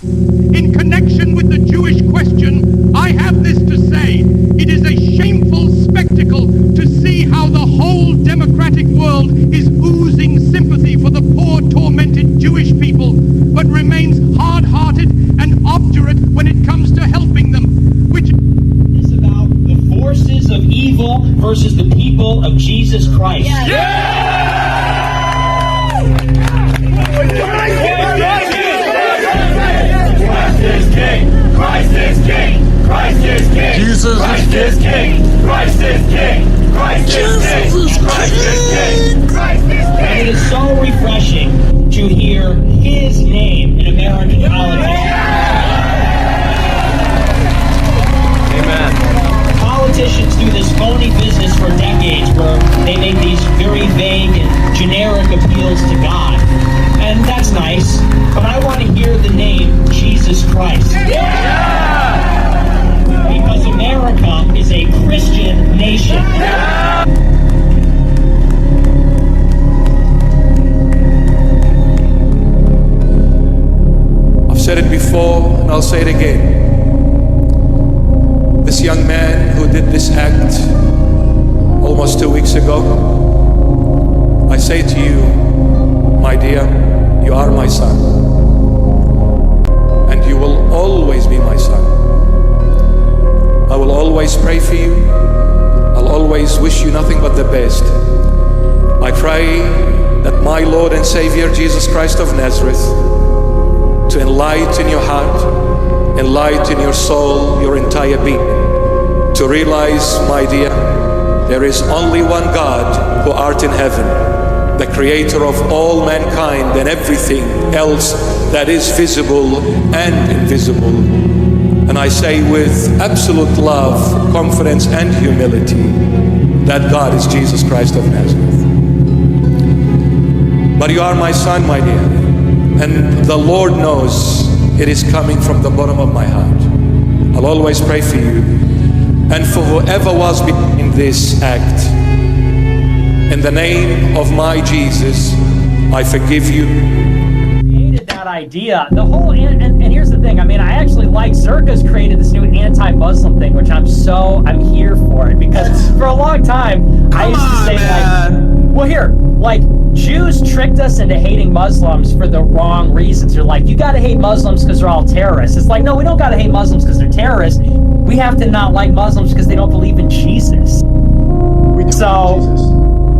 In connection with the Jewish question, I have this to say. It is a shameful spectacle to see how the whole democratic world is oozing sympathy for the poor, tormented Jewish people, but remains hard-hearted and obdurate when it comes to helping them, which is about the forces of evil versus the people of Jesus Christ. Yes. Christ is king! Christ is king! Christ is king! Jesus Christ is king! Christ is king! Christ is king! Christ is king! Christ is king! And it is so refreshing to hear his name in American politics. Amen. Politicians do this phony business for decades where they make these very vague and generic appeals to God. And that's nice, but I want to hear the name Jesus Christ. Because America is a Christian nation. I've said it before and I'll say it again. This young man who did this act almost 2 weeks ago, I say to you, my dear, you are my son, and you will always be my son. I will always pray for you. I'll always wish you nothing but the best. I pray that my Lord and Savior Jesus Christ of Nazareth to enlighten your heart, enlighten your soul, your entire being, to realize, my dear, there is only one God who art in heaven, the creator of all mankind and everything else that is visible and invisible. And I say with absolute love, confidence, and humility, that God is Jesus Christ of Nazareth. But you are my son, my dear, and the Lord knows it is coming from the bottom of my heart. I'll always pray for you, and for whoever was behind this act. In the name of my Jesus, I forgive you. Hated that idea. The whole and here's the thing. I mean, I actually like Zherka's created this new anti-Muslim thing, which I'm here for it, because for a long time I used to say like Jews tricked us into hating Muslims for the wrong reasons. They're like, you got to hate Muslims because they're all terrorists. It's like, no, we don't got to hate Muslims because they're terrorists. We have to not like Muslims because they don't believe in Jesus.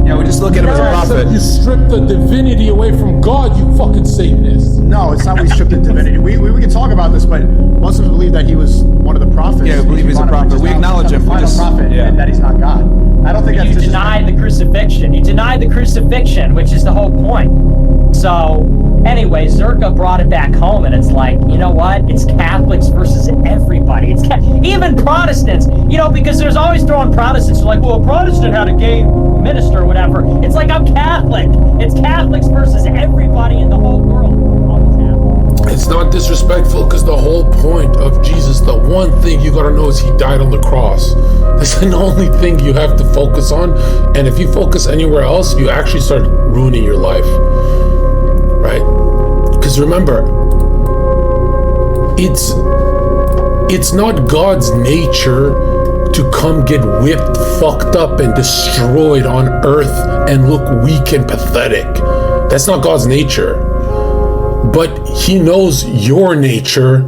Yeah, we just look at him as a prophet. You strip the divinity away from God, you fucking Satanist. No, it's not we strip the divinity. We can talk about this, but Muslims believe that he was one of the prophets. Yeah, we believe he's a prophet. We acknowledge him. Final prophet, and that he's not God. I don't think that's you denied the crucifixion. You denied the crucifixion, which is the whole point. So, anyway, Zherka brought it back home, and it's like, you know what? It's Catholics versus everybody. It's even Protestants, because there's always throwing Protestants. Like, well, a Protestant had a gay minister or whatever. It's like, I'm Catholic. It's Catholics versus everybody in the whole world. It's not disrespectful, because the whole point of Jesus, the one thing you gotta know is he died on the cross. That's the only thing you have to focus on. And if you focus anywhere else, you actually start ruining your life. Right? Because remember, it's not God's nature to come get whipped, fucked up, and destroyed on earth and look weak and pathetic. That's not God's nature. But he knows your nature,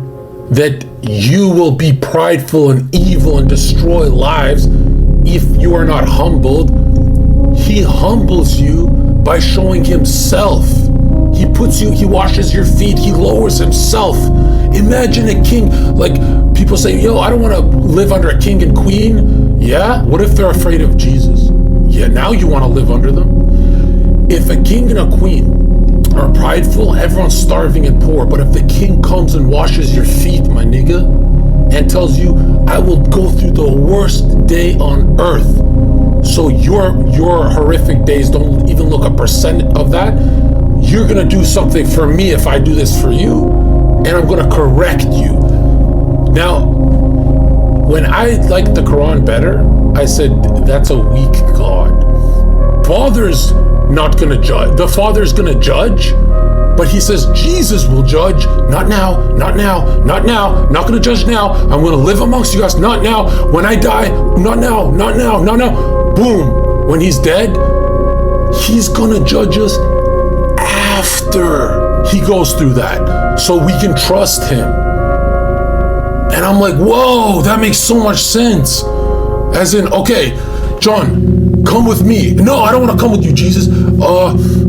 that you will be prideful and evil and destroy lives if you are not humbled. He humbles you by showing himself. He washes your feet, he lowers himself. Imagine a king, like people say, I don't want to live under a king and queen. Yeah, what if they're afraid of Jesus? Yeah, now you want to live under them. If a king and a queen are prideful, everyone's starving and poor. But if the king comes and washes your feet, my nigga, and tells you, I will go through the worst day on earth, so your horrific days don't even look a percent of that, you're gonna do something for me if I do this for you, and I'm gonna correct you. Now, when I liked the Quran better, I said, that's a weak God. Father's not gonna judge. The father's gonna judge, But he says Jesus will judge. Not now, not now, not now. Not going to judge now. I'm going to live amongst you guys. Not now. When I die, not now, not now, not now. Boom. When he's dead, he's going to judge us after he goes through that, so we can trust him. And I'm like, whoa, that makes so much sense. As in, okay, John, come with me. No, I don't want to come with you, Jesus.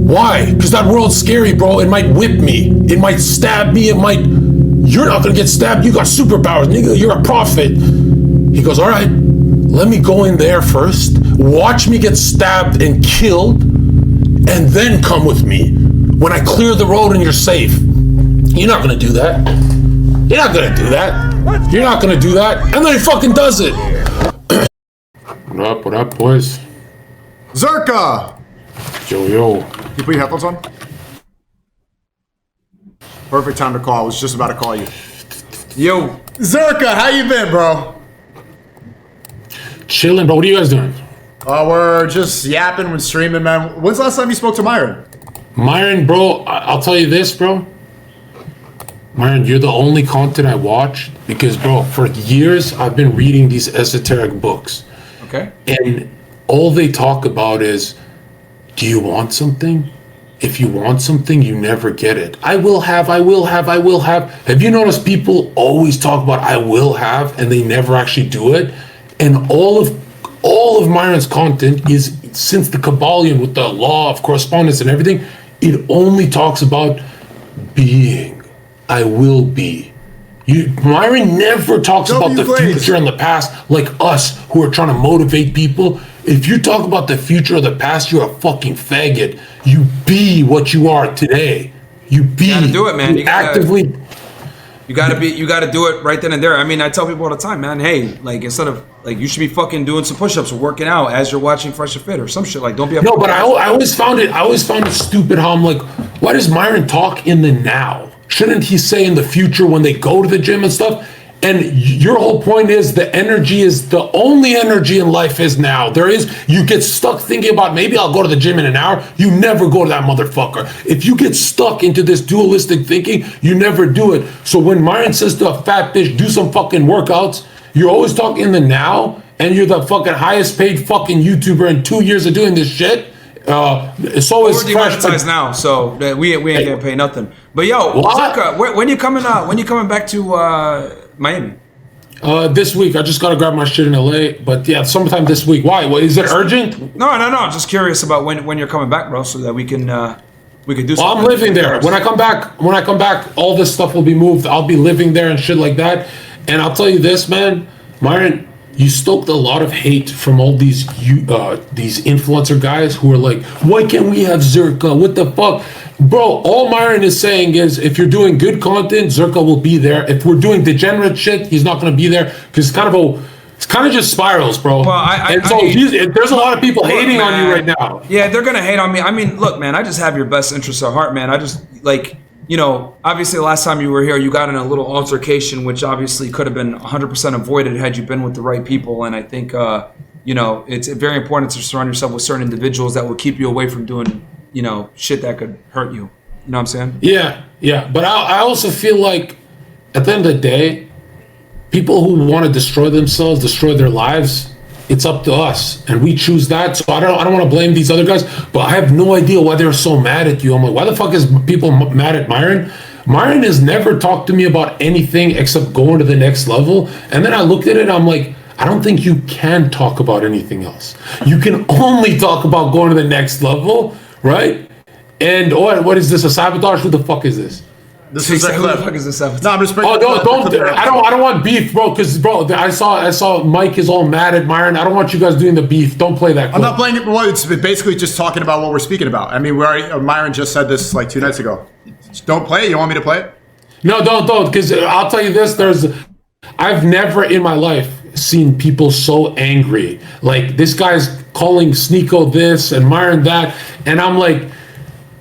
Why? Because that world's scary, bro. It might whip me. It might stab me. You're not going to get stabbed. You got superpowers, nigga. You're a prophet. He goes, all right, let me go in there first. Watch me get stabbed and killed. And then come with me. When I clear the road and you're safe. You're not going to do that. You're not going to do that. You're not going to do that. And then he fucking does it. What up, boys? Zherka! Yo. You put your headphones on? Perfect time to call. I was just about to call you. Yo, Zherka, how you been, bro? Chilling, bro. What are you guys doing? We're just yapping when streaming, man. When's the last time you spoke to Myron? Myron, bro, I'll tell you this, bro. Myron, you're the only content I watch because, bro, for years I've been reading these esoteric books. Okay. And all they talk about is, do you want something? If you want something, you never get it. I will have. Have you noticed people always talk about I will have and they never actually do it? And all of Myron's content is, since the Kabbalion with the law of correspondence and everything, it only talks about being. I will be. Myron never talks about the future and the past like us who are trying to motivate people. If you talk about the future or the past, you're a fucking faggot. You be what you are today. You gotta do it, man. You gotta, actively. You gotta do it right then and there. I mean, I tell people all the time, man. Hey, like instead of like, you should be fucking doing some push-ups or working out as you're watching Fresh and Fit or some shit. Like, don't be. No, but I always found it stupid how I'm like, why does Myron talk in the now? Shouldn't he say in the future when they go to the gym and stuff? And your whole point is the only energy in life is now. You get stuck thinking about maybe I'll go to the gym in an hour. You never go to that motherfucker. If you get stuck into this dualistic thinking, you never do it. So when Myron says to a fat bitch, do some fucking workouts, you're always talking in the now, and you're the fucking highest paid fucking YouTuber in 2 years of doing this shit. So is we're demonetized now, so we ain't gonna pay nothing. But yo, Zherka, when you coming back to Miami? This week. I just gotta grab my shit in LA. But yeah, sometime this week. Why? What, is it urgent? No. I'm just curious about when you're coming back, bro, so that we can do something. Well, I'm living there. When I come back, all this stuff will be moved. I'll be living there and shit like that. And I'll tell you this, man, Myron, you stoked a lot of hate from all these influencer guys who are like, why can't we have Zherka? What the fuck? Bro, all Myron is saying is if you're doing good content, Zherka will be there. If we're doing degenerate shit, he's not going to be there because it's kind of just spirals, bro. Well, there's a lot of people hating on you right now. Yeah, they're going to hate on me. I mean, look, man, I just have your best interests at heart, man. I just, like, you know, obviously the last time you were here, you got in a little altercation, which obviously could have been 100% avoided had you been with the right people. And I think, you know, it's very important to surround yourself with certain individuals that will keep you away from doing, you know, shit that could hurt you. You know what I'm saying? Yeah. But I also feel like at the end of the day, people who want to destroy themselves, destroy their lives, it's up to us, and we choose that. So I don't want to blame these other guys, but I have no idea why they're so mad at you. I'm like, why the fuck is people mad at Myron? Myron has never talked to me about anything except going to the next level. And then I looked at it, I'm like, I don't think you can talk about anything else. You can only talk about going to the next level, right? And what is this, a sabotage? Who the fuck is this? This is a clip. Who the fuck is this sabotage? No, I'm just. Oh no! Don't! I don't want beef, bro. Because bro, I saw Mike is all mad at Myron. I don't want you guys doing the beef. Don't play that clip. I'm not playing it. Well, it's basically just talking about what we're speaking about. I mean, Myron just said this like 2 nights ago. Don't play it. You want me to play it? No, don't. Because I'll tell you this: I've never in my life seen people so angry. Like this guy's calling Sneako this and Myron that, and I'm like,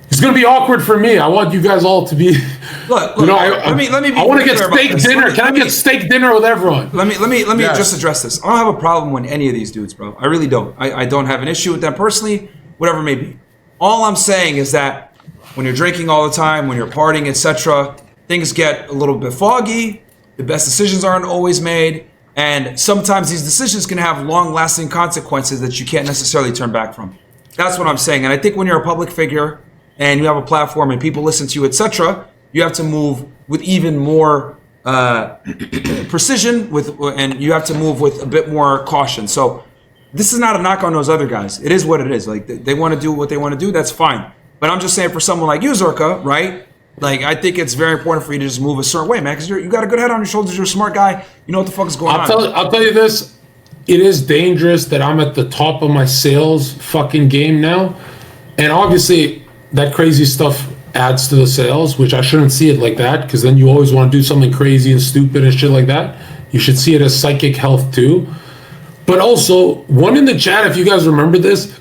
it's gonna be awkward for me. I want you guys all to be. Look. You know, let me. I want to get steak dinner. Can I get steak dinner with everyone? Let me just address this. I don't have a problem with any of these dudes, bro. I really don't. I don't have an issue with them personally, whatever it may be. All I'm saying is that when you're drinking all the time, when you're partying, etc., things get a little bit foggy. The best decisions aren't always made. And sometimes these decisions can have long-lasting consequences that you can't necessarily turn back from. That's what I'm saying. And I think when you're a public figure and you have a platform and people listen to you, etc., you have to move with even more precision, and you have to move with a bit more caution. So this is not a knock on those other guys. It is what it is. Like, they want to do what they want to do. That's fine. But I'm just saying, for someone like you, Zherka, right? Like, I think it's very important for you to just move a certain way, man, because you got a good head on your shoulders. You're a smart guy. You know what the fuck is going on. I'll tell you this. It is dangerous that I'm at the top of my sales fucking game now. And obviously, that crazy stuff adds to the sales, which I shouldn't see it like that, because then you always want to do something crazy and stupid and shit like that. You should see it as psychic health too. But also, one in the chat, if you guys remember this,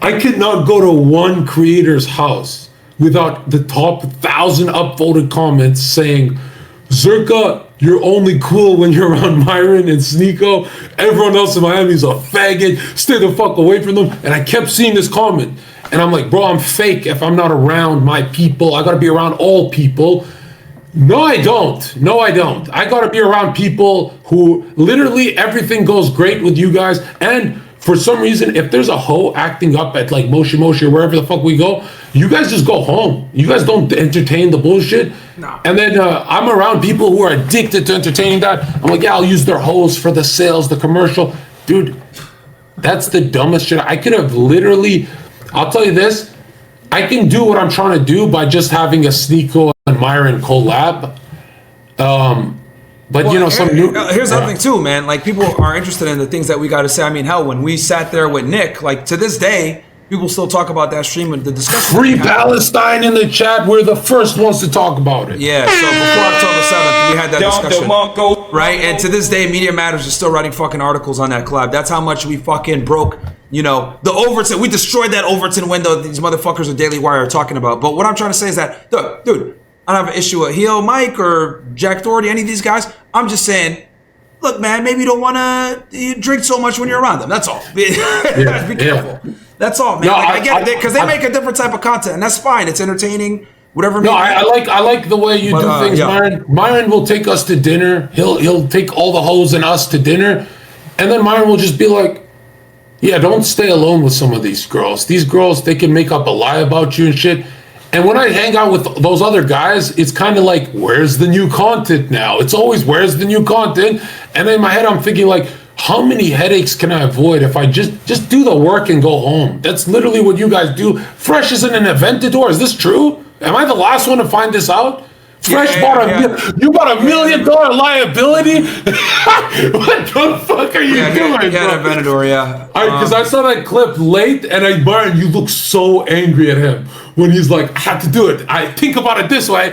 I could not go to one creator's house without the top 1,000 upvoted comments saying, Zherka, you're only cool when you're around Myron and Sneako. Everyone else in Miami is a faggot. Stay the fuck away from them. And I kept seeing this comment. And I'm like, bro, I'm fake if I'm not around my people. I gotta be around all people. No, I don't. I gotta be around people who literally everything goes great with you guys. And for some reason, if there's a hoe acting up at like Moshi Moshi or wherever the fuck we go, you guys just go home. You guys don't entertain the bullshit. No. And then I'm around people who are addicted to entertaining that. I'm like, yeah, I'll use their hoes for the sales, the commercial. Dude, that's the dumbest shit. I could have literally, I'll tell you this, I can do what I'm trying to do by just having a Sneako and Myron collab. But, well, you know, here's the other thing too, man. Like, people are interested in the things that we got to say. I mean, hell, when we sat there with Nick, like, to this day, people still talk about that stream and the discussion. Free Palestine in the chat. We're the first ones to talk about it. Yeah, so before October 7th, we had that discussion. Right? And to this day, Media Matters is still writing fucking articles on that collab. That's how much we fucking broke, you know, the Overton. We destroyed that Overton window these motherfuckers at Daily Wire are talking about. But what I'm trying to say is that, dude, I don't have an issue with Heel Mike or Jack Doherty, any of these guys. I'm just saying, look, man, maybe you don't want to drink so much when you're around them. That's all. Be careful. Yeah. That's all, man. No, I get it, because they make a different type of content, and that's fine. It's entertaining, whatever. No, I like the way you do things, yeah. Myron. Myron will take us to dinner. He'll take all the hoes and us to dinner, and then Myron will just be like, yeah, don't stay alone with some of these girls. These girls, they can make up a lie about you and shit. And when I hang out with those other guys, it's kind of like, where's the new content now? It's always, where's the new content? And in my head, I'm thinking like, how many headaches can I avoid if I just do the work and go home? That's literally what you guys do. Fresh isn't an Aventador. Is this true? Am I the last one to find this out? Fresh you bought $1 million liability? What the fuck are you doing, yeah, bro? Aventador, yeah. Because I saw that clip late, and Myron, you look so angry at him when he's like, I have to do it. I think about it this way.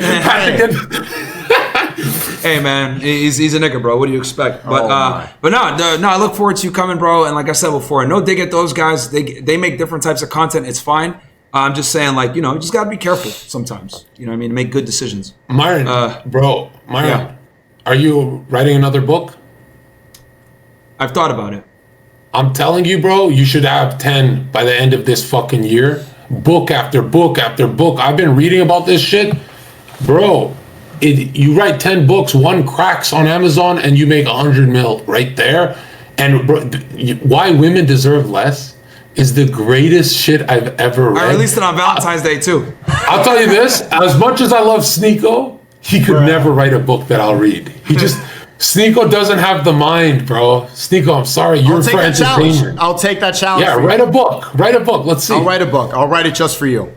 Hey, man, he's a nigga, bro. What do you expect? But no, I look forward to you coming, bro. And like I said before, no dig at those guys. They make different types of content. It's fine. I'm just saying, like, you know, you just got to be careful sometimes. You know what I mean? To make good decisions. Myron, Myron, yeah. Are you writing another book? I've thought about it. I'm telling you, bro, you should have 10 by the end of this fucking year. Book after book after book. I've been reading about this shit. Bro, you write 10 books, one cracks on Amazon, and you make 100 mil right there. And bro, why women deserve less is the greatest shit I've ever read. I released it on Valentine's Day too. I'll tell you this, as much as I love Sneako, he could never write a book that I'll read. Sneako doesn't have the mind, bro. Sneako, I'm sorry, you're for entertainment. I'll take that challenge. Yeah, write a book. Let's see. I'll write a book. I'll write it just for you.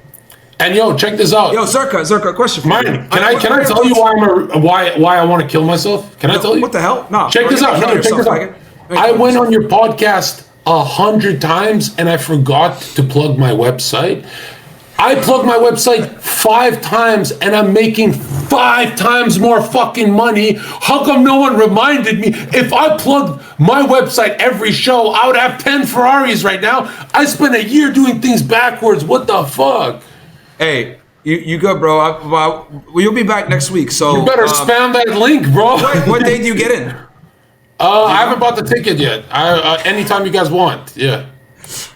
And yo, check this out. Yo, Zherka, question for you. Can I tell you why I want to kill myself? Can I tell you? What the hell? No. Check this out. I went on your podcast 100 times and I forgot to plug my website. I plugged my website 5 times and I'm making 5 times more fucking money. How come no one reminded me? If I plugged my website every show, I would have 10 Ferraris right now. I spent a year doing things backwards. What the fuck? Hey, you good, bro. You'll be back next week, so you better spam that link, bro. What day do you get in? I haven't bought the ticket yet. Anytime you guys want. Yeah.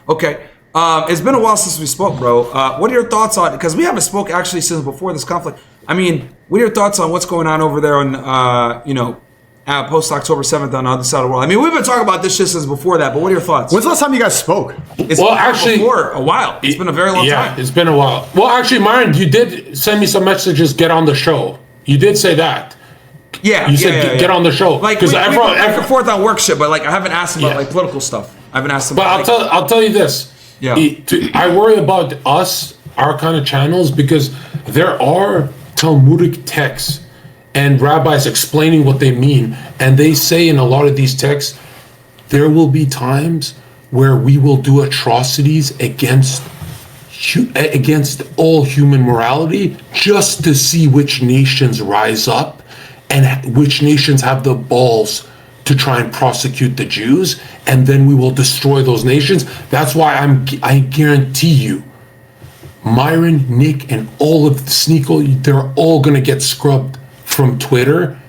Okay. It's been a while since we spoke, bro. What are your thoughts on? Because we haven't spoke actually since before this conflict. I mean, what are your thoughts on what's going on over there on, post October 7th on the other side of the world? I mean, we've been talking about this shit since before that, but what are your thoughts? When's the last time you guys spoke? It's been before a while. It's been a very long time. Yeah, it's been a while. Well, actually, Myron, you did send me some messages. Get on the show. You did say that. Yeah, you said get on the show. Like we back and forth on work shit, but like I haven't asked him about like political stuff. I haven't asked him. But I'll tell you this. Yeah. I worry about us, our kind of channels, because there are Talmudic texts and rabbis explaining what they mean, and they say in a lot of these texts, there will be times where we will do atrocities against all human morality just to see which nations rise up and which nations have the balls to try and prosecute the Jews, and then we will destroy those nations. That's why I guarantee you, Myron, Nick, and all of Sneako, they're all gonna get scrubbed from Twitter,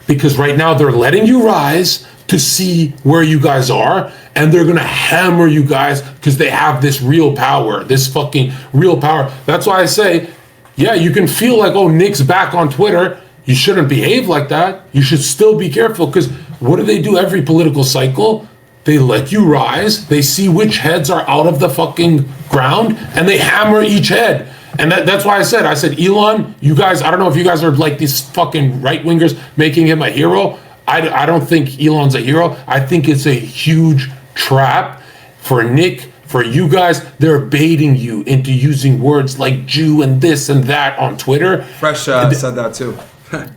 because right now they're letting you rise to see where you guys are, and they're gonna hammer you guys because they have this real power, this fucking real power. That's why I say, yeah, you can feel like, oh, Nick's back on Twitter. You shouldn't behave like that. You should still be careful, because what do they do every political cycle? They let you rise. They see which heads are out of the fucking ground, and they hammer each head. And that's why I said, Elon, you guys, I don't know if you guys are like these fucking right-wingers making him a hero. I don't think Elon's a hero. I think it's a huge trap for Nick, for you guys. They're baiting you into using words like Jew and this and that on Twitter. Fresh said that too.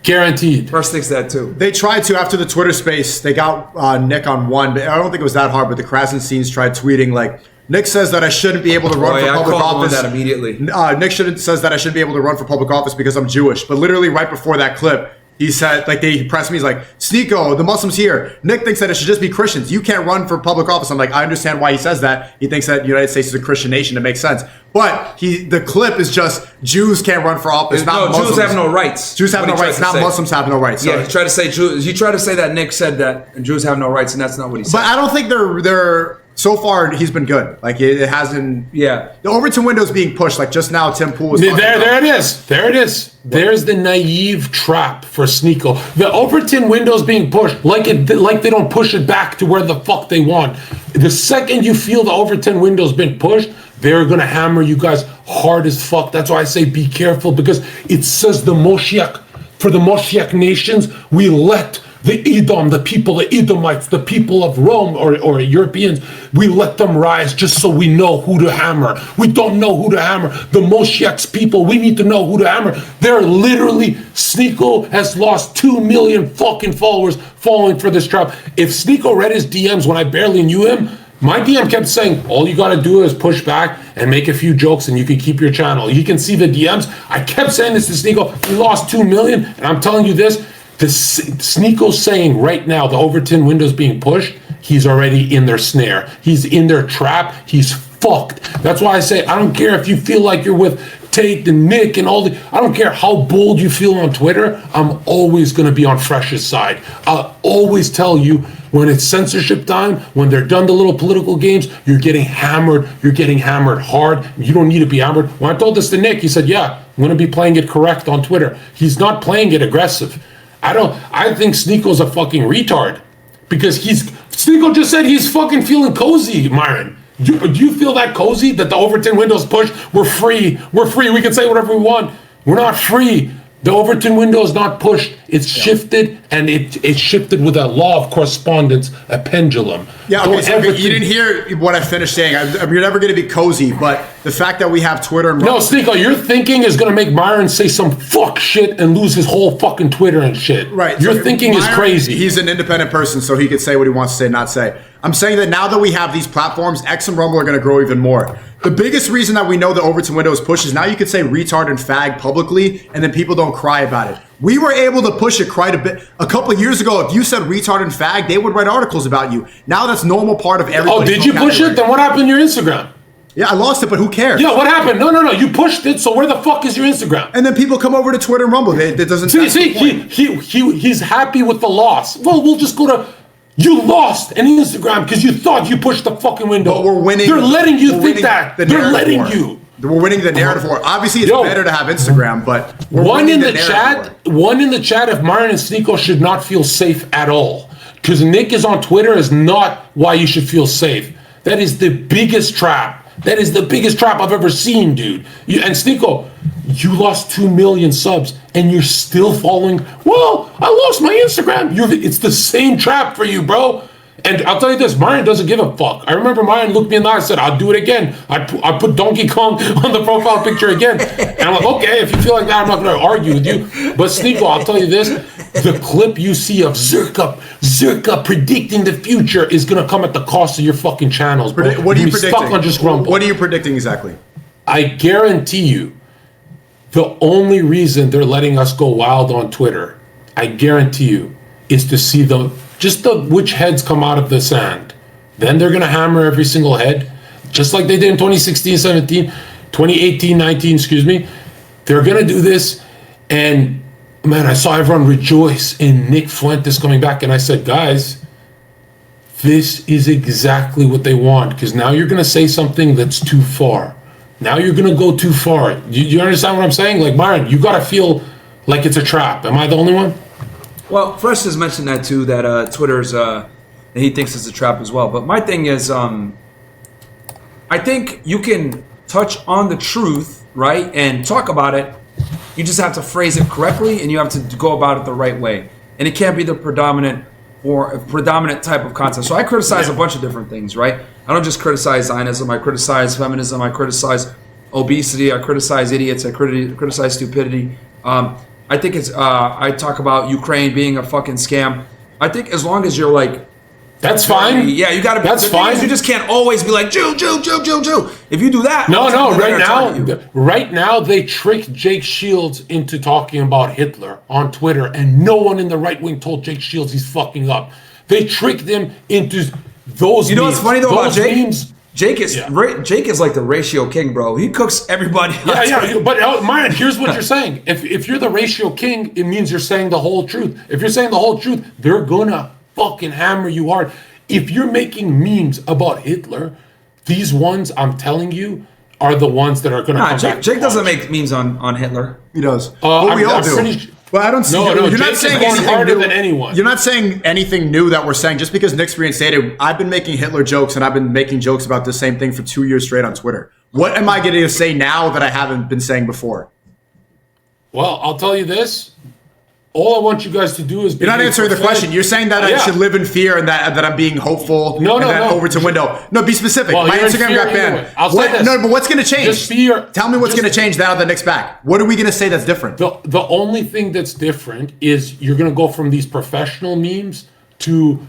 Guaranteed. First thinks that too. They tried to, after the Twitter space, they got Nick on one, but I don't think it was that hard, but the Krasensteins tried tweeting like, Nick says that I shouldn't be able to run for public office. That immediately. Nick says that I shouldn't be able to run for public office because I'm Jewish. But literally right before that clip, he said, like, he pressed me, he's like, Sneako, the Muslims here. Nick thinks that it should just be Christians. You can't run for public office. I'm like, I understand why he says that. He thinks that the United States is a Christian nation. It makes sense. But the clip is just Jews can't run for office. No, Jews have no rights. Jews have no rights, not Muslims have no rights. Yeah, he tried to say Jews. You try to say that Nick said that Jews have no rights, and that's not what he said. But I don't think they're so far he's been good. Like it hasn't. Yeah. The Overton window is being pushed. Like just now, Tim Pool was. There it is. There it is. There's the naive trap for Sneako. The Overton window's being pushed like they don't push it back to where the fuck they want. The second you feel the Overton window's been pushed, they're gonna hammer you guys hard as fuck. That's why I say be careful, because it says the Moshiach, for the Moshiach nations, we let the Edom, the people, the Edomites, the people of Rome or Europeans, we let them rise just so we know who to hammer. We don't know who to hammer. The Moshiach's people, we need to know who to hammer. They're literally, Sneako has lost 2 million fucking followers falling for this trap. If Sneako read his DMs when I barely knew him, my DM kept saying, all you gotta do is push back and make a few jokes and you can keep your channel. You can see the DMs. I kept saying this to Sneako. He lost 2 million, and I'm telling you this, Sneako's saying right now the Overton window's being pushed. He's already in their snare. He's in their trap. He's fucked. That's why I say I don't care if you feel like you're with Tate and Nick and all the. I don't care how bold you feel on Twitter. I'm always going to be on Fresh's side. I'll always tell you when it's censorship time, when they're done the little political games, you're getting hammered. You're getting hammered hard. You don't need to be hammered. When I told this to Nick, he said, "Yeah, I'm going to be playing it correct on Twitter." He's not playing it aggressive. I think Sneako's a fucking retard, because Sneako just said he's fucking feeling cozy, Myron. Do you feel that cozy that the Overton window's pushed? We're free. We can say whatever we want. We're not free. The Overton window is not pushed. It's shifted, and it shifted with a law of correspondence, a pendulum. Yeah, okay, so you didn't hear what I finished saying. You're never going to be cozy, but the fact that we have Twitter... And no, Sneako, your thinking is going to make Myron say some fuck shit and lose his whole fucking Twitter and shit. Right. Your thinking is crazy. He's an independent person, so he could say what he wants to say, not say. I'm saying that now that we have these platforms, X and Rumble are going to grow even more. The biggest reason that we know the Overton window is pushed is now you could say retard and fag publicly, and then people don't cry about it. We were able to push it quite a bit. A couple of years ago, if you said retard and fag, they would write articles about you. Now that's normal part of everybody's Oh, did you push it? Then what happened to your Instagram? Yeah, I lost it, but who cares? Yeah, what happened? No. You pushed it, so where the fuck is your Instagram? And then people come over to Twitter and Rumble. That doesn't... See, he's happy with the loss. Well, we'll just go to... You lost an Instagram because you thought you pushed the fucking window. But we're winning. They're letting you think winning that. the They're letting narrative war. you. We're winning the narrative war. Obviously, it's better to have Instagram, but we're One winning in the narrative chat. One in the chat. If Myron and Sneako should not feel safe at all, because Nick is on Twitter, is not why you should feel safe. That is the biggest trap. That is the biggest trap I've ever seen, dude. And Sneako, you lost 2 million subs, and you're still following. Well, I lost my Instagram. It's the same trap for you, bro. And I'll tell you this, Myron doesn't give a fuck. I remember Myron looked me in the eye and said, I'll do it again. I put Donkey Kong on the profile picture again. And I'm like, okay, if you feel like that, I'm not going to argue with you. But Sneako, I'll tell you this, the clip you see of Zherka predicting the future is going to come at the cost of your fucking channels, bro. What are you You're predicting? Stuck on just Rumble. What are you predicting exactly? I guarantee you, the only reason they're letting us go wild on Twitter, I guarantee you, is to see which heads come out of the sand. Then they're going to hammer every single head, just like they did in 2016, 17, 2018, 19, excuse me. They're going to do this. And man, I saw everyone rejoice in Nick Fuentes coming back. And I said, guys, this is exactly what they want. Because now you're going to say something that's too far. Now you're going to go too far. You understand what I'm saying? Like, Myron, you got to feel like it's a trap. Am I the only one? Well, Fresh has mentioned that too, that Twitter's, he thinks it's a trap as well. But my thing is, I think you can touch on the truth, right, and talk about it. You just have to phrase it correctly, and you have to go about it the right way. And it can't be the predominant type of content. So I criticize a bunch of different things, right? I don't just criticize Zionism. I criticize feminism. I criticize obesity. I criticize idiots. I criticize stupidity. I think it's, I talk about Ukraine being a fucking scam. I think as long as you're like, that's fine. Yeah, you gotta be. That's fine. You just can't always be like, Jew. If you do that. Right now, they tricked Jake Shields into talking about Hitler on Twitter, and no one in the right wing told Jake Shields he's fucking up. They tricked him into those You know what's funny though about Jake? Memes. Jake is like the ratio king, bro. He cooks everybody. Yeah. But Myron, here's what you're saying. If you're the ratio king, it means you're saying the whole truth. If you're saying the whole truth, they're gonna fucking hammer you hard. If you're making memes about Hitler, these ones, I'm telling you, are the ones that are gonna come back. Jake doesn't make memes on Hitler. He does. But we all do. Well, I don't see. No, you're Jake not saying is anything harder new. than anyone. You're not saying anything new that we're saying. Just because Nick's reinstated, I've been making Hitler jokes and I've been making jokes about the same thing for 2 years straight on Twitter. What am I going to say now that I haven't been saying before? Well, I'll tell you this. All I want you guys to do is You're not answering the question. You're saying that I should live in fear and that I'm being hopeful. No. Overton window. No, be specific. Well, my you're in Instagram fear got banned. anyway. I'll say this. No, but what's going to change? Just fear. Tell me what's going to change now that Nick's back. What are we going to say that's different? The only thing that's different is you're going to go from these professional memes to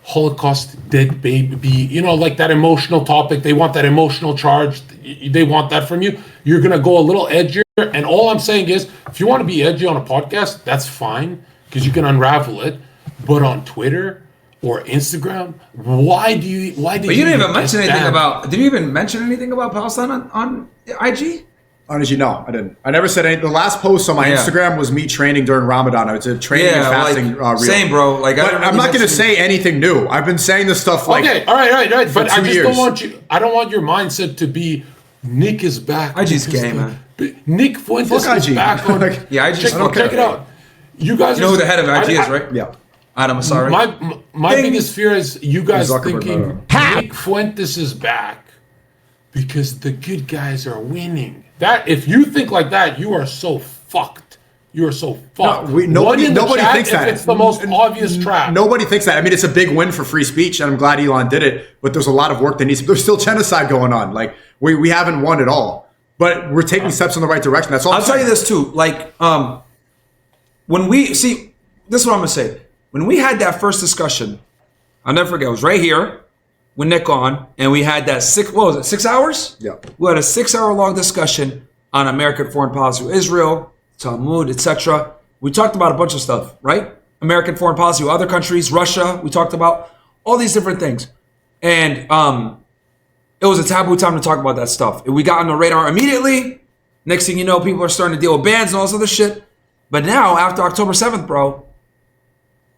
Holocaust dead baby, like that emotional topic. They want that emotional charge. They want that from you. You're going to go a little edgier. And all I'm saying is, if you want to be edgy on a podcast, that's fine, because you can unravel it. But on Twitter or Instagram, why do you? But you didn't even mention anything about. Did you even mention anything about Palestine on IG? Honestly, no, I didn't. I never said anything. The last post on my Instagram was me training during Ramadan. It's a training and fasting reel. Same, bro. Like, I'm not going to say anything new. I've been saying this stuff like okay, all right. But I just years. don't want you. I don't want your mindset to be Nick is back. IG's gay, man. Nick Fuentes is back on. Check it out. You guys. You know who the head of IG is, right? Yeah. Adam Asari. My biggest fear is you guys thinking Nick Fuentes is back because the good guys are winning. That if you think like that, you are so fucked. You are so fucked. Nobody thinks that. It's the most obvious trap. Nobody thinks that. I mean, it's a big win for free speech, and I'm glad Elon did it. But there's a lot of work that needs. There's still genocide going on. Like we haven't won at all. But we're taking steps in the right direction. That's all. I'll tell you this too. Like, when we see, this is what I'm gonna say. When we had that first discussion, I'll never forget. It was right here with Nick on, and we had that 6 hours? Yeah. We had a 6 hour long discussion on American foreign policy with Israel, Talmud, etc. We talked about a bunch of stuff, right? American foreign policy with other countries, Russia. We talked about all these different things, and it was a taboo time to talk about that stuff. We got on the radar immediately. Next thing you know, people are starting to deal with bans and all this other shit. But now, after October 7th, bro,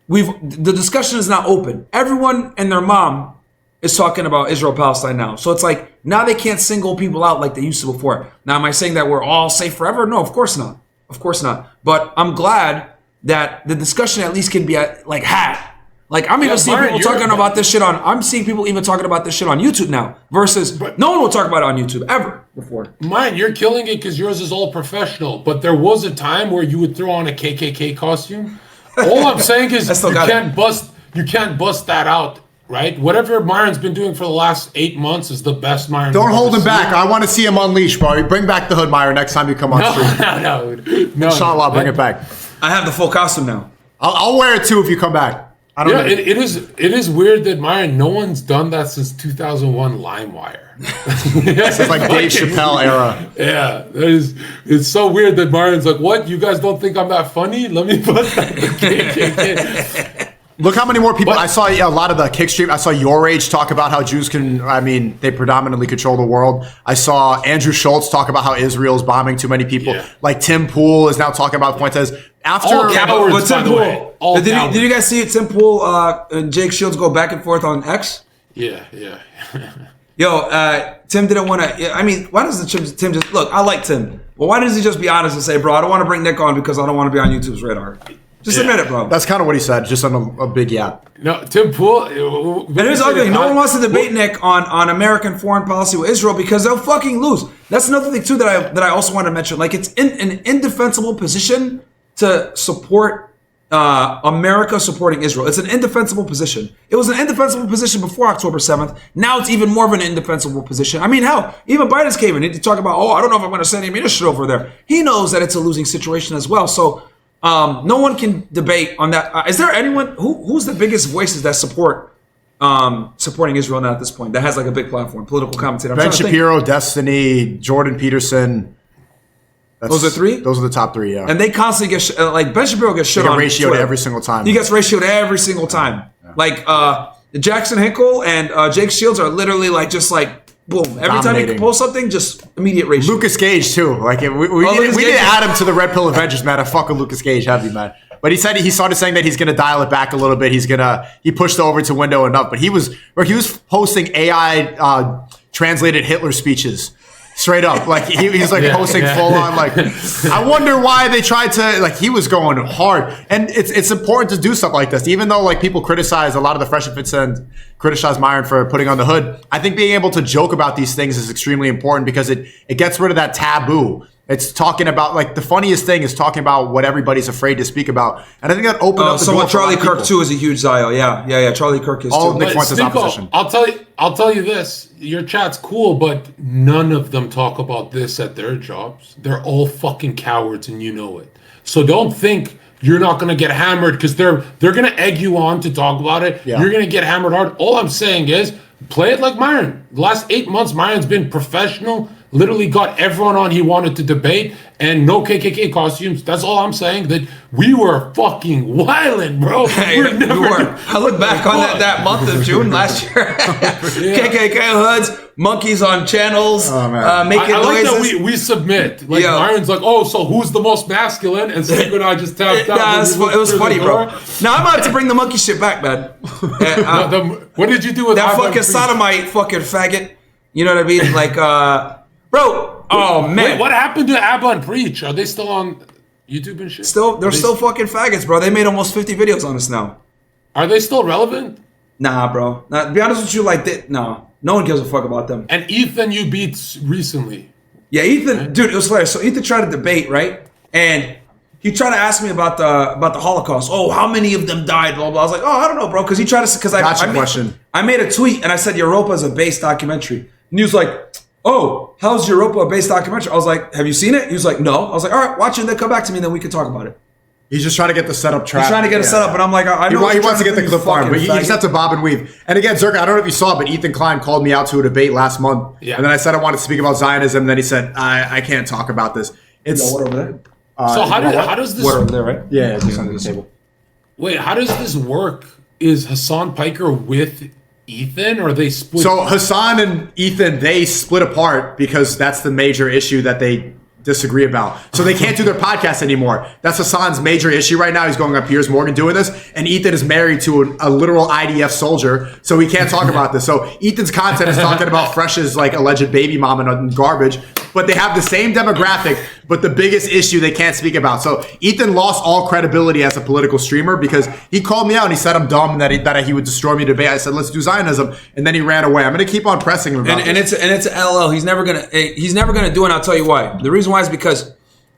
the discussion is now open. Everyone and their mom is talking about Israel-Palestine now. So it's like, now they can't single people out like they used to before. Now, am I saying that we're all safe forever? No, of course not. Of course not. But I'm glad that the discussion at least can be had. Like, I'm even seeing people talking about this shit I'm seeing people even talking about this shit on YouTube now versus no one will talk about it on YouTube ever before. Mine, you're killing it because yours is all professional. But there was a time where you would throw on a KKK costume. All I'm saying is you can't bust that out, right? Whatever Myron's been doing for the last 8 months is the best Myron. Don't hold him back. I want to see him unleashed, bro. Bring back the hood, Myron, next time you come on stream. No. Inshallah, bring it back. I have the full costume now. I'll wear it too if you come back. I don't know. It is weird that Myron, no one's done that since 2001 LimeWire. This is like Dave Chappelle era. Yeah, it's so weird that Myron's like, what? You guys don't think I'm that funny? Let me bust that KKK. Look how many more people. I saw a lot of the kick stream. I saw Your Age talk about how Jews they predominantly control the world. I saw Andrew Schultz talk about how Israel's bombing too many people. Yeah. Like Tim Pool is now talking about Fuentes. All cowards, by the way. Did you guys see Tim Pool and Jake Shields go back and forth on X? Yeah. Yo, Tim didn't want to. I mean, why does Tim just look? I like Tim, but why doesn't he just be honest and say, "Bro, I don't want to bring Nick on because I don't want to be on YouTube's radar." Just admit it, bro. That's kind of what he said, just on a big yap. No, Tim Pool. And here's the other thing: no one wants to debate Nick on American foreign policy with Israel because they'll fucking lose. That's another thing too that I also want to mention. Like, it's in an indefensible position to support America supporting Israel. It's an indefensible position. It was an indefensible position before October 7th. Now it's even more of an indefensible position. I mean, hell, even Biden's came in to talk about, I don't know if I'm going to send ammunition over there. He knows that it's a losing situation as well. So no one can debate on that. Is there anyone who's the biggest voices that support supporting Israel now at this point that has like a big platform, political commentator? Ben Shapiro, Destiny, Jordan Peterson. Those are three? Those are the top three, yeah. And they constantly get like Ben Shapiro gets shit on ratioed every single time. He gets ratioed every single time. Yeah. Like Jackson Hinkle and Jake Shields are literally just boom. Every time he posts something, just immediate ratio. Lucas Gage too. Like we didn't add him to the Red Pill Avengers, man. I fuck with Lucas Gage heavy, man. But he said he started saying that he's gonna dial it back a little bit. He pushed over to window enough. But he was posting AI translated Hitler speeches. Straight up, like he's posting full on. Like, I wonder why they tried to. He was going hard, and it's important to do stuff like this. Even though people criticize a lot of the Fresh and Fits and criticize Myron for putting on the hood, I think being able to joke about these things is extremely important because it gets rid of that taboo. It's talking about the funniest thing is talking about what everybody's afraid to speak about, and I think that opened up the door. Charlie Kirk too is a huge Zio. Yeah. Charlie Kirk is all too. Nick Fuentes' opposition. I'll tell you this: your chat's cool, but none of them talk about this at their jobs. They're all fucking cowards, and you know it. So don't think you're not gonna get hammered because they're gonna egg you on to talk about it. Yeah. You're gonna get hammered hard. All I'm saying is play it like Myron. The last 8 months, Myron's been professional. Literally got everyone on he wanted to debate and no KKK costumes. That's all I'm saying. That we were fucking wildin', bro. We were. I look back on that month of June last year. KKK hoods, monkeys on channels, making I like noises. that we submit. Myron's like, so who's the most masculine? And Sneako and I just tapped out. It was funny, bro. Now I'm about to bring the monkey shit back, man. What did you do with that fucking sodomite fucking faggot? You know what I mean? Bro, oh man. Wait, what happened to Abba and Preach? Are they still on YouTube and shit? They're still fucking faggots, bro. They made almost 50 videos on us now. Are they still relevant? Nah, bro. To be honest with you, no one gives a fuck about them. And Ethan you beat recently. Yeah, Ethan, dude, it was hilarious. So Ethan tried to debate, right? And he tried to ask me about the Holocaust. Oh, how many of them died? Blah blah. I was like, I don't know, bro. Because he tried to I made a tweet and I said Europa is a base documentary. And he was like, how's Europa a base documentary? I was like, have you seen it? He was like, no. I was like, all right, watch it and then come back to me and then we can talk about it. He's just trying to get the setup trap. He's trying to get a setup, but I'm like, I know he wants to get the clip farm, but he just has to bob and weave. And again, Zherka, I don't know if you saw, but Ethan Klein called me out to a debate last month. Yeah. And then I said I wanted to speak about Zionism, and then he said, I can't talk about this. It's what over there? So how does this... What over there, right? Yeah, it's under the table. Wait, how does this work? Is Hassan Piker with Ethan, or are they split? So Hassan and Ethan, they split apart because that's the major issue that they disagree about. So they can't do their podcast anymore. That's Hassan's major issue right now. He's going on Piers Morgan doing this, and Ethan is married to a literal IDF soldier, so he can't talk about this. So Ethan's content is talking about Fresh's like alleged baby mom and garbage, but they have the same demographic, but the biggest issue they can't speak about. So Ethan lost all credibility as a political streamer because he called me out and he said I'm dumb and that he would destroy me debate. I said let's do Zionism, and then he ran away. I'm going to keep on pressing him about this. And it's LL. He's never gonna do it. And I'll tell you why. The reason why is because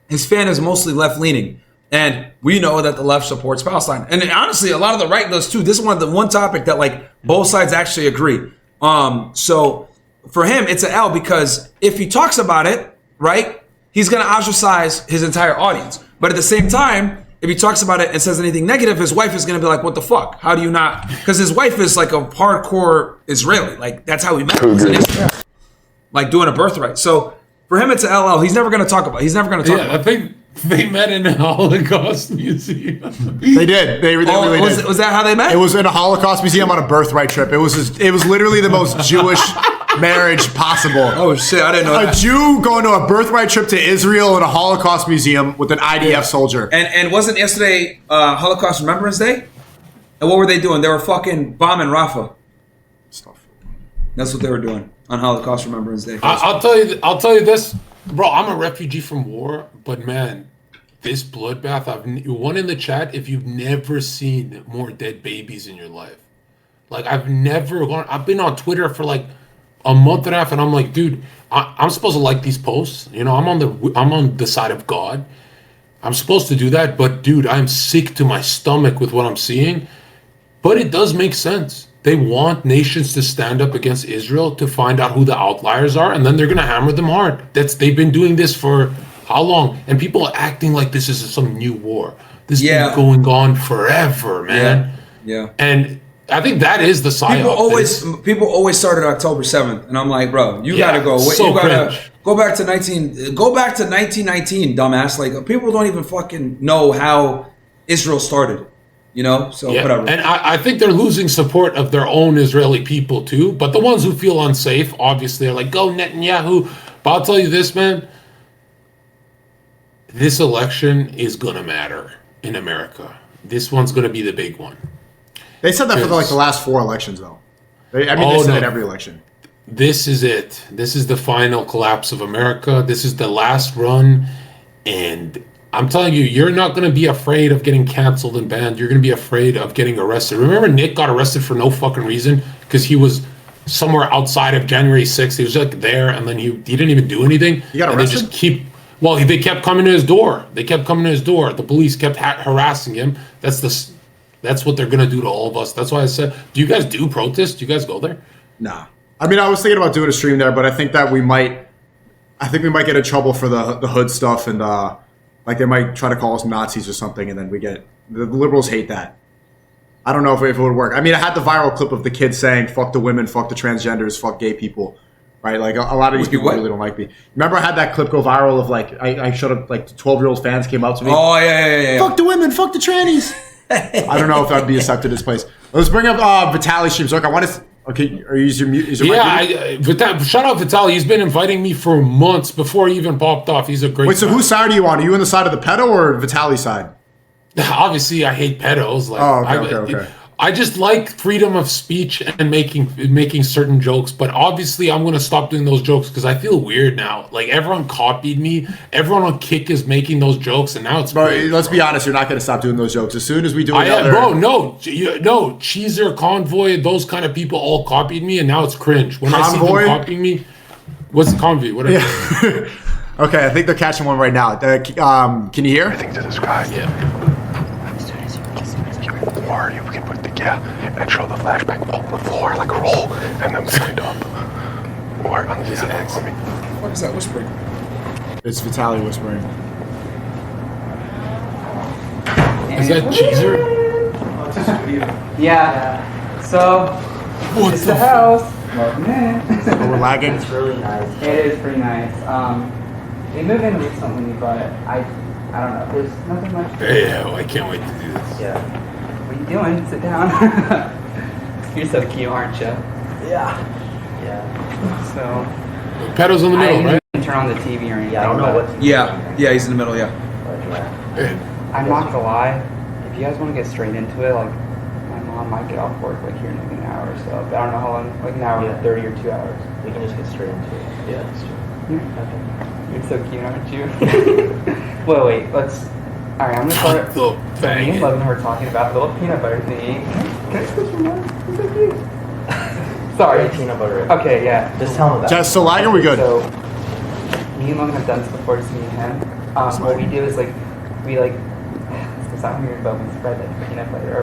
his fan is mostly left leaning, and we know that the left supports Palestine. And honestly, a lot of the right does too. This is one topic that like both sides actually agree. So for him, it's an L because if he talks about it, right, he's going to ostracize his entire audience. But at the same time, if he talks about it and says anything negative, his wife is going to be like, what the fuck? How do you not? Because his wife is like a hardcore Israeli. Like, that's how he met. Like doing a birthright. So for him, it's an LL. He's never going to talk about it. He's never going to talk about it. I think they met in a Holocaust museum. They did. They really did. Was that how they met? It was in a Holocaust museum on a birthright trip. It was literally the most Jewish marriage possible. Oh shit, I didn't know that. A Jew going to a birthright trip to Israel in a Holocaust museum with an IDF soldier. And wasn't yesterday Holocaust Remembrance Day? And what were they doing? They were fucking bombing Rafah. That's what they were doing on Holocaust Remembrance Day. I'll tell you this, bro. I'm a refugee from war, but man, this bloodbath. One in the chat. If you've never seen more dead babies in your life, like I've been on Twitter for like a month and a half, and I'm like, dude, I'm supposed to like these posts. You know, I'm on the side of God. I'm supposed to do that, but dude, I'm sick to my stomach with what I'm seeing. But it does make sense. They want nations to stand up against Israel to find out who the outliers are, and then they're gonna hammer them hard. They've been doing this for how long? And people are acting like this is some new war. This has been going on forever, man. Yeah. And I think that is the side. People always started October 7th, and I'm like, bro, you gotta go. So you gotta cringe. go back to 1919, dumbass. Like people don't even fucking know how Israel started. You know, so whatever. And I think they're losing support of their own Israeli people too. But the ones who feel unsafe, obviously, are like, go Netanyahu. But I'll tell you this, man. This election is going to matter in America. This one's going to be the big one. They said that for like the last 4 elections, though. They said it every election. This is it. This is the final collapse of America. This is the last run. And I'm telling you, you're not going to be afraid of getting canceled and banned. You're going to be afraid of getting arrested. Remember Nick got arrested for no fucking reason because he was somewhere outside of January 6th. He was like there, and then he didn't even do anything. He got arrested? They kept coming to his door. The police kept harassing him. That's what they're going to do to all of us. That's why I said, do you guys do protests? Do you guys go there? Nah. I mean, I was thinking about doing a stream there, but I think that we might get in trouble for the hood stuff, and like they might try to call us Nazis or something, and then the liberals hate that. I don't know if it would work. I mean, I had the viral clip of the kids saying, fuck the women, fuck the transgenders, fuck gay people, right? Like a lot of these people really don't like me. Remember I had that clip go viral of like, I showed up, like 12-year-old fans came up to me. Oh, yeah. Fuck the women, fuck the trannies. I don't know if that would be accepted in this place. Let's bring up Vitaly streams. Look, I want to... Okay, are you is your mic muted? Shout out Vitaly. He's been inviting me for months before he even popped off. He's a great guy. So whose side are you on? Are you on the side of the pedo or Vitaly's side? Obviously, I hate pedos. Like, okay. I just like freedom of speech and making certain jokes, but obviously I'm going to stop doing those jokes because I feel weird now. Like everyone copied me. Everyone on Kick is making those jokes, and now it's weird. Let's be honest, you're not going to stop doing those jokes. As soon as we do another... no, Cheezer, Convoy, those kind of people all copied me, and now it's cringe. When I see them copying me, what's the Convoy? Whatever. Yeah. Okay, I think they're catching one right now. Can you hear? I think to the sky. Yeah. Or you can put and show the flashback on the floor like a roll, and then stand up. Or on the X. What is that whispering? It's Vitaly whispering. Is that Cheezer? Yeah. So, it's the house. Welcome in. We're lagging. It's really nice. It is pretty nice. They moved in recently, but I don't know. There's nothing much. Yeah, I can't wait to do this. Yeah. What are you doing? Sit down. You're so cute, aren't you? Yeah. So. Pedals in the middle, right? turn on the TV or anything. Yeah, I don't know but what. Yeah, he's in the middle. Yeah. But yeah. I'm not gonna lie. If you guys want to get straight into it, like my mom might get off work like here in like an hour or so. But I don't know how long. Like an hour, 30 or 2 hours. We can just get straight into it. Yeah, that's true. Okay. You're so cute, aren't you? wait. Let's. All right, I'm gonna start. So me and Logan were talking about the little peanut butter thingy. Can I switch your nose? It's so cute. Sorry. Peanut butter. Okay, yeah. Just tell him about Just so lag, are we good? So me and Logan have done this before, just me and him. What we do is like we like. It's not weird, but we spread like peanut butter.